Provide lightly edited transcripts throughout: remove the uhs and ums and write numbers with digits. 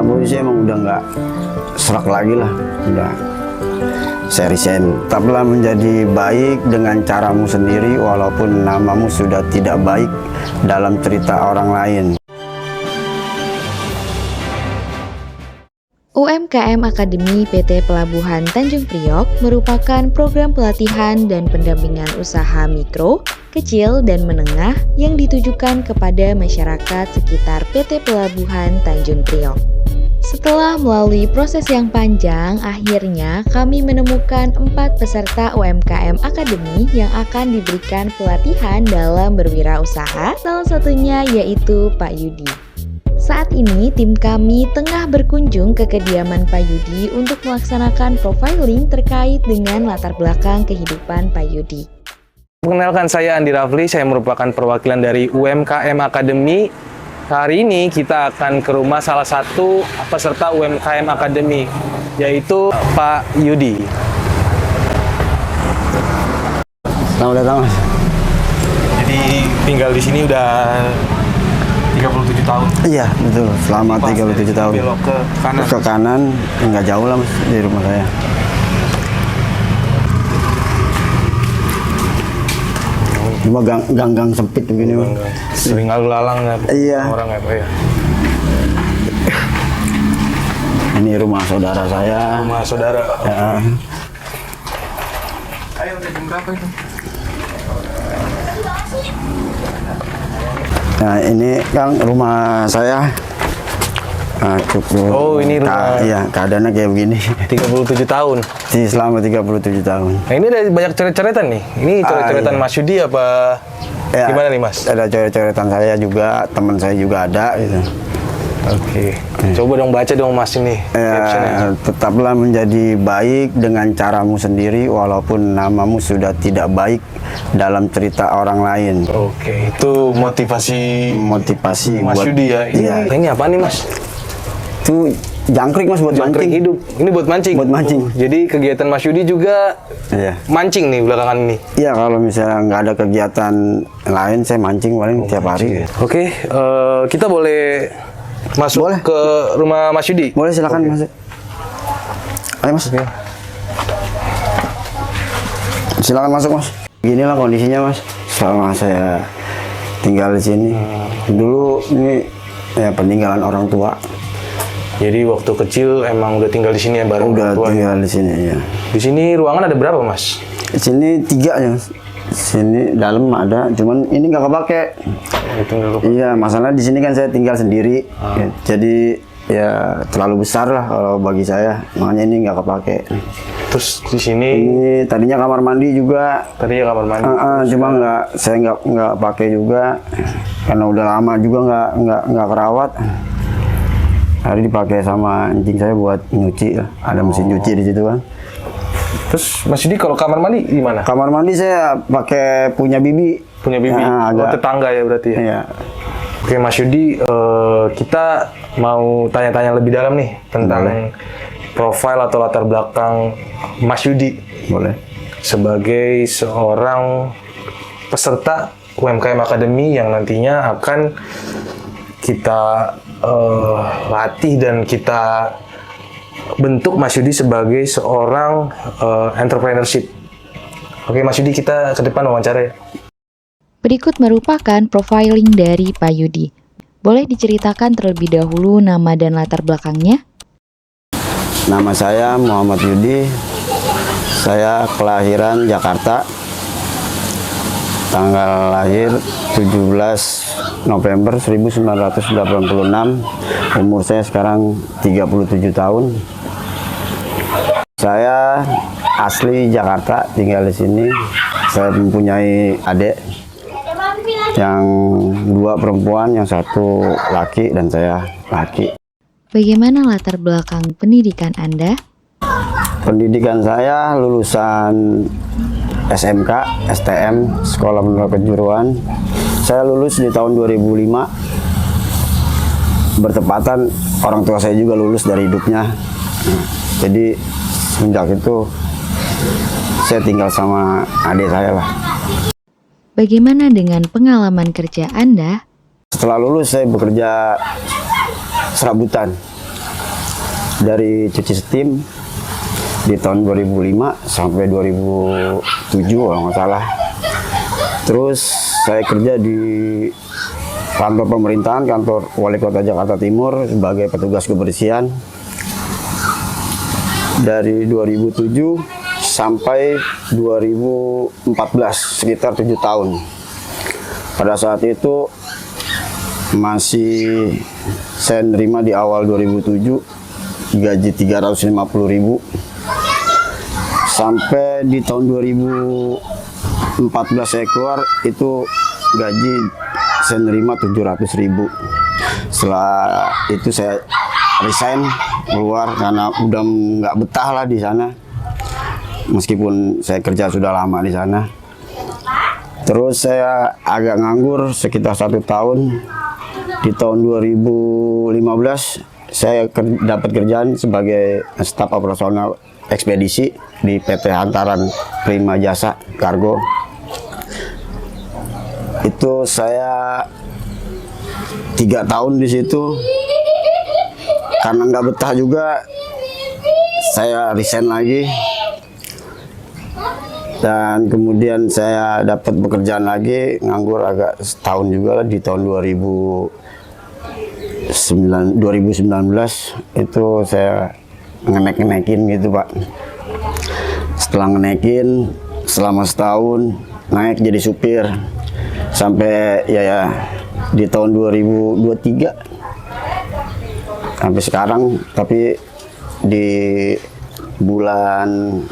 anak polisi emang udah nggak serak lagi lah, udah saya resign. Tetaplah menjadi baik dengan caramu sendiri walaupun namamu sudah tidak baik dalam cerita orang lain. UMKM Akademi PT Pelabuhan Tanjung Priok merupakan program pelatihan dan pendampingan usaha mikro, kecil, dan menengah yang ditujukan kepada masyarakat sekitar PT Pelabuhan Tanjung Priok. Setelah melalui proses yang panjang, akhirnya kami menemukan 4 peserta UMKM Akademi yang akan diberikan pelatihan dalam berwirausaha, salah satunya yaitu Pak Yudi. Saat ini, tim kami tengah berkunjung ke kediaman Pak Yudi untuk melaksanakan profiling terkait dengan latar belakang kehidupan Pak Yudi. Perkenalkan, saya Andi Rafli, saya merupakan perwakilan dari UMKM Akademi. Hari ini kita akan ke rumah salah satu peserta UMKM Akademi, yaitu Pak Yudi. Selamat datang, Mas. Jadi tinggal di sini udah 37 tahun. Iya, betul. Selama 37 tahun. Belok ke kanan. Ke kanan, nggak jauh lah Mas dari rumah saya. Cuma gang-gang sempit begini, Mas. Sering lalu lalang ya. Iya. Orang ya, Pak ya. Ini rumah saudara saya. Rumah saudara. Ya. Ayo, udah jam berapa itu? Nah, ini kan rumah saya. Nah, cukup. Oh, ini rumah. Iya, keadaannya kayak begini. 37 tahun. Selama 37 tahun. Nah, ini ada banyak coret-coretan nih. Ini coret-coretan iya. Mas Yudi apa Ya, gimana nih, Mas? Ada coret-coretan saya juga, teman saya juga ada gitu. Oke. Coba dong baca dong Mas ini. Ya, tetaplah menjadi baik dengan caramu sendiri walaupun namamu sudah tidak baik dalam cerita orang lain. Oke, itu motivasi Mas buat Yudi ya. Ini apa nih, Mas? Itu jangkrik, Mas, buat Jangkrik mancing. hidup. Ini buat mancing. Buat mancing. Jadi kegiatan Mas Yudi juga Iya. mancing nih belakangan ini. Iya, kalau misalnya nggak ada kegiatan lain saya mancing paling tiap hari. Oke, kita boleh masuk Boleh. ke rumah Mas Yudi? Boleh, silakan Mas. Ayo Mas. Oke. Silakan masuk, Mas. Inilah kondisinya, Mas. Selama saya tinggal di sini. Dulu ini ya peninggalan orang tua. Jadi waktu kecil emang udah tinggal di sini ya bareng Udah orang tua? tinggal di sini ya. Di sini ruangan ada berapa, Mas? Di sini 3 ya, Mas. Sini dalam ada, cuman ini nggak kepake. Iya, masalah di sini kan saya tinggal sendiri. Ya, jadi ya terlalu besar lah kalau bagi saya. Makanya ini nggak kepake. Terus di sini Ini tadinya kamar mandi juga. tadi ya kamar mandi. Cuma saya nggak pakai juga karena udah lama juga nggak kerawat. Hari dipakai sama anjing saya buat nyuci lah. Ada mesin nyuci di situ kan. Terus Mas Yudi kalau kamar mandi gimana? Kamar mandi saya pakai punya bibi. Punya bibi? Agak. Tetangga ya berarti ya? Iya. Oke Mas Yudi, kita mau tanya-tanya lebih dalam nih tentang profil atau latar belakang Mas Yudi. Boleh. Sebagai seorang peserta UMKM Akademi yang nantinya akan kita latih dan kita bentuk Mas Yudi sebagai seorang entrepreneurship. Oke Mas Yudi, kita ke depan wawancara ya. Berikut merupakan profiling dari Pak Yudi. Boleh diceritakan terlebih dahulu nama dan latar belakangnya? Nama saya Muhammad Yudi. Saya kelahiran Jakarta. Tanggal lahir 17 November 1986. Umur saya sekarang 37 tahun. Saya asli Jakarta, tinggal di sini. Saya mempunyai adik yang 2 perempuan, yang 1 laki dan saya laki. Bagaimana latar belakang pendidikan Anda? Pendidikan saya lulusan SMK, STM, Sekolah Menengah Kejuruan. Saya lulus di tahun 2005. Bertepatan orang tua saya juga lulus dari hidupnya. Jadi sejak itu saya tinggal sama adik saya lah. Bagaimana dengan pengalaman kerja Anda? Setelah lulus saya bekerja serabutan dari cuci steam di tahun 2005 sampai 2007 kalau nggak salah. Terus saya kerja di kantor pemerintahan, kantor Wali Kota Jakarta Timur sebagai petugas kebersihan dari 2007 sampai 2014, sekitar 7 tahun. Pada saat itu masih saya nerima di awal 2007 gaji 350.000, sampai di tahun 2014 saya keluar itu gaji saya nerima 700.000. Setelah itu saya resign keluar karena udah nggak betah lah di sana, meskipun saya kerja sudah lama di sana. Terus saya agak nganggur sekitar 1 tahun. Di tahun 2015 saya dapat kerjaan sebagai staf operasional ekspedisi di PT Hantaran Prima Jasa Kargo. Itu saya 3 tahun di situ. Karena nggak betah juga, saya resign lagi. Dan kemudian saya dapat pekerjaan lagi, nganggur agak setahun juga lah di tahun 2019 itu saya ngenekin gitu Pak. Setelah ngenekin selama setahun, naik jadi supir sampai ya di tahun 2023 sampai sekarang. Tapi di bulan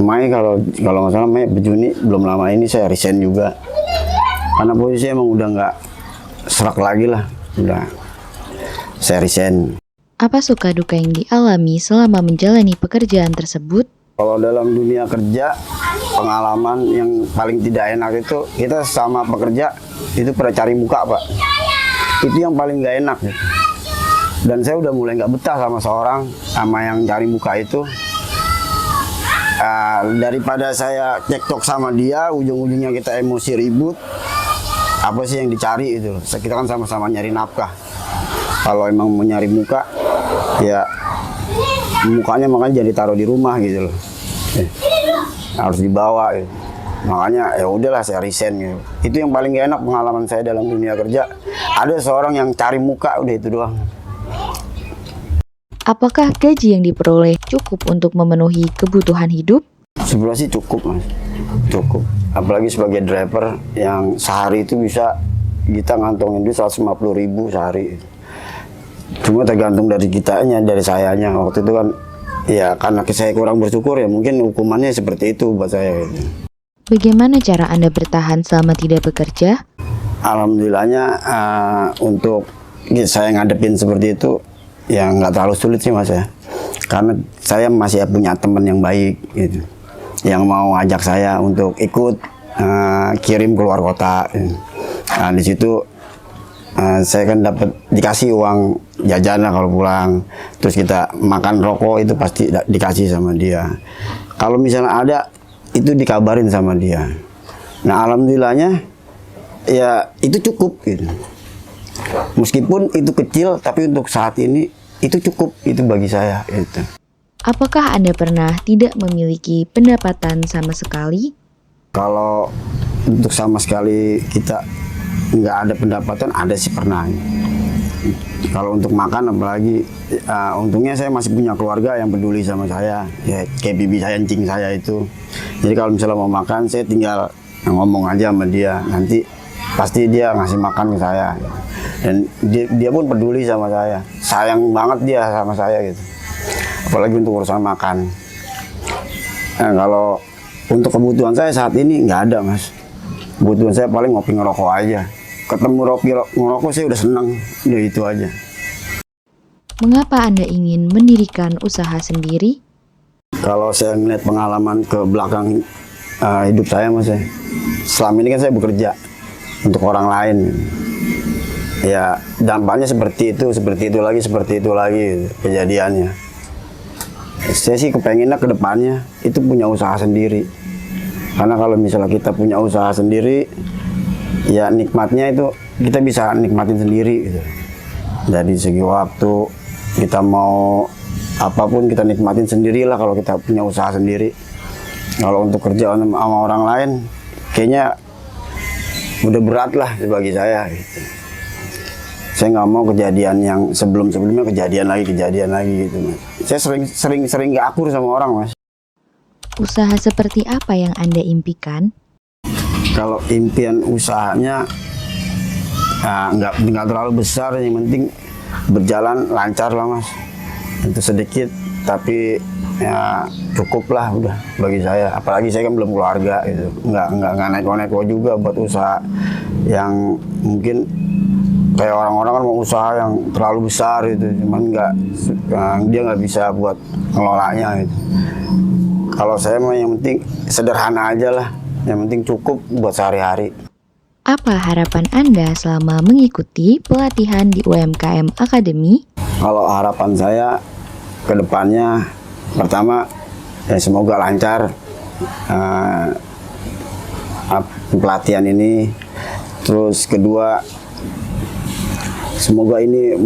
Mei kalau nggak salah, Mei Juni, belum lama ini saya resign juga karena posisi emang udah nggak serak lagi lah, udah saya resign. Apa suka duka yang dialami selama menjalani pekerjaan tersebut? Kalau dalam dunia kerja, pengalaman yang paling tidak enak itu kita sama pekerja itu pada cari muka Pak. Itu yang paling nggak enak gitu. Dan saya udah mulai nggak betah sama yang cari muka itu. Daripada saya cekcok sama dia, ujung-ujungnya kita emosi ribut. Apa sih yang dicari itu? Kita kan sama-sama nyari nafkah. Kalau emang mau nyari muka, ya mukanya makanya jadi taruh di rumah gitu loh. Harus dibawa gitu. Makanya ya udahlah saya resign gitu. Itu yang paling gak enak pengalaman saya dalam dunia kerja. Ada seorang yang cari muka, udah itu doang. Apakah gaji yang diperoleh cukup untuk memenuhi kebutuhan hidup? Sebenarnya sih cukup Mas. Cukup. Apalagi sebagai driver yang sehari itu bisa kita ngantongin duit 150.000 sehari. Cuma tergantung dari kitanya, dari sayanya. Waktu itu kan ya karena saya kurang bersyukur ya, mungkin hukumannya seperti itu buat saya. Bagaimana cara Anda bertahan selama tidak bekerja? Alhamdulillahnya untuk saya ngadepin seperti itu ya nggak terlalu sulit sih Mas ya. Karena saya masih punya teman yang baik gitu, yang mau ajak saya untuk ikut kirim keluar kota. Nah di situ saya kan dapat dikasih uang jajan lah kalau pulang. Terus kita makan rokok itu pasti dikasih sama dia. Kalau misalnya ada itu dikabarin sama dia. Nah alhamdulillahnya ya itu cukup gitu. Meskipun itu kecil tapi untuk saat ini itu cukup itu bagi saya itu. Apakah Anda pernah tidak memiliki pendapatan sama sekali? Kalau untuk sama sekali kita nggak ada pendapatan, ada sih pernah. Kalau untuk makan apalagi, untungnya saya masih punya keluarga yang peduli sama saya, ya kayak bibi saya, encing saya itu. Jadi kalau misalnya mau makan, saya tinggal ngomong aja sama dia, nanti pasti dia ngasih makan ke saya. Dan dia pun peduli sama saya, sayang banget dia sama saya gitu. Apalagi untuk urusan makan. Nah, kalau untuk kebutuhan saya saat ini nggak ada Mas. Kebutuhan saya paling ngopi ngerokok aja. Ketemu ngerokok saya udah senang, udah itu aja. Mengapa Anda ingin mendirikan usaha sendiri? Kalau saya melihat pengalaman ke belakang hidup saya Mas ya, selama ini kan saya bekerja untuk orang lain. Ya dampaknya seperti itu lagi kejadiannya. Saya sih kepengennya ke depannya itu punya usaha sendiri. Karena kalau misalnya kita punya usaha sendiri, ya nikmatnya itu kita bisa nikmatin sendiri gitu. Dari segi waktu, kita mau apapun kita nikmatin sendirilah kalau kita punya usaha sendiri. Kalau untuk kerja sama orang lain, kayaknya udah berat lah bagi saya. Gitu. Saya nggak mau kejadian yang sebelum-sebelumnya kejadian lagi gitu, Mas. Saya sering nggak akur sama orang, Mas. Usaha seperti apa yang Anda impikan? Kalau impian usahanya nggak terlalu besar, yang penting berjalan lancar lah, Mas. Itu sedikit tapi ya cukup lah udah bagi saya. Apalagi saya kan belum keluarga gitu, nggak neko-neko juga buat usaha yang mungkin kayak orang-orang kan mau usaha yang terlalu besar gitu, cuman dia nggak bisa buat ngelolanya gitu. Kalau saya mah yang penting sederhana aja lah, yang penting cukup buat sehari-hari. Apa harapan Anda selama mengikuti pelatihan di UMKM Academy? Kalau harapan saya ke depannya, pertama ya semoga lancar pelatihan ini. Terus kedua, semoga ini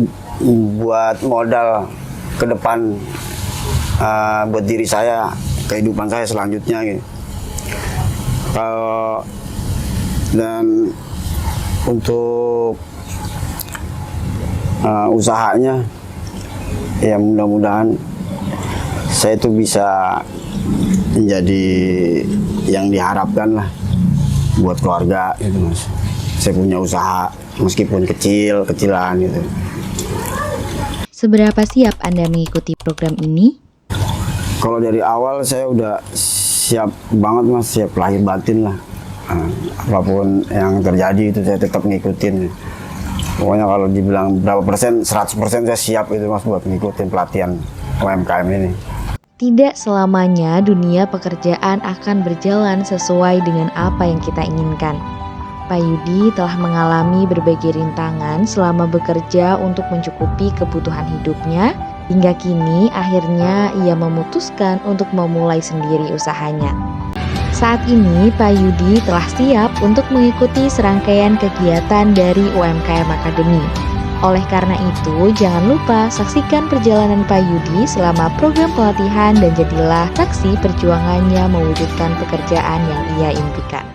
buat modal ke depan buat diri saya, kehidupan saya selanjutnya gitu. Dan untuk usahanya ya mudah-mudahan saya itu bisa menjadi yang diharapkan lah buat keluarga gitu, Mas. Saya punya usaha meskipun kecilan gitu. Seberapa siap Anda mengikuti program ini? Kalau dari awal saya udah siap banget, Mas, siap lahir batin lah. Apapun yang terjadi itu saya tetap ngikutin. Pokoknya kalau dibilang berapa persen, 100% saya siap itu, Mas, buat ngikutin pelatihan UMKM ini. Tidak selamanya dunia pekerjaan akan berjalan sesuai dengan apa yang kita inginkan. Pak Yudi telah mengalami berbagai rintangan selama bekerja untuk mencukupi kebutuhan hidupnya, hingga kini akhirnya ia memutuskan untuk memulai sendiri usahanya. Saat ini Pak Yudi telah siap untuk mengikuti serangkaian kegiatan dari UMKM Academy. Oleh karena itu, jangan lupa saksikan perjalanan Pak Yudi selama program pelatihan dan jadilah saksi perjuangannya mewujudkan pekerjaan yang ia impikan.